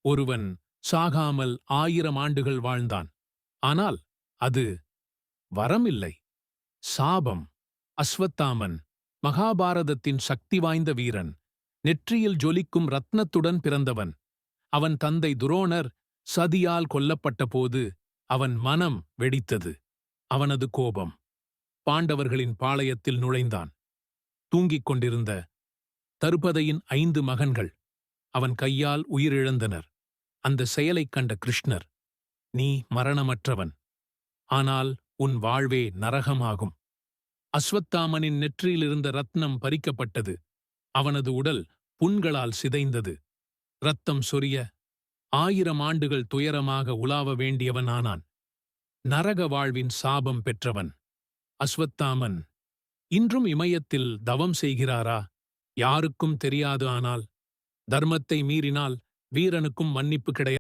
ஒருவன் சாகாமல் 1000 ஆண்டுகள் வாழ்ந்தான். ஆனால் அது வரமில்லை, சாபம். அஸ்வத்தாமன் மகாபாரதத்தின் சக்தி வாய்ந்த வீரன். நெற்றியில் ஜொலிக்கும் ரத்னத்துடன் பிறந்தவன். அவன் தந்தை துரோணர் சதியால் கொல்லப்பட்டபோது அவன் மனம் வெடித்தது. அவனது கோபம் பாண்டவர்களின் பாளையத்தில் நுழைந்தான். தூங்கிக் கொண்டிருந்த தருபதையின் 5 மகன்கள் அவன் கையால் உயிரிழந்தனர். அந்த செயலைக் கண்ட கிருஷ்ணர், நீ மரணமற்றவன், ஆனால் உன் வாழ்வே நரகமாகும். அஸ்வத்தாமனின் நெற்றியிலிருந்த ரத்னம் பறிக்கப்பட்டது. அவனது உடல் புண்களால் சிதைந்தது. இரத்தம் சொரிய 1000 ஆண்டுகள் துயரமாக உலாவ வேண்டியவனானான். நரக வாழ்வின் சாபம் பெற்றவன். அஸ்வத்தாமன் இன்றும் இமயத்தில் தவம் செய்கிறாரா? யாருக்கும் தெரியாது. ஆனால் தர்மத்தை மீறினால் வீரனுக்கும் மன்னிப்பு கிடையாது.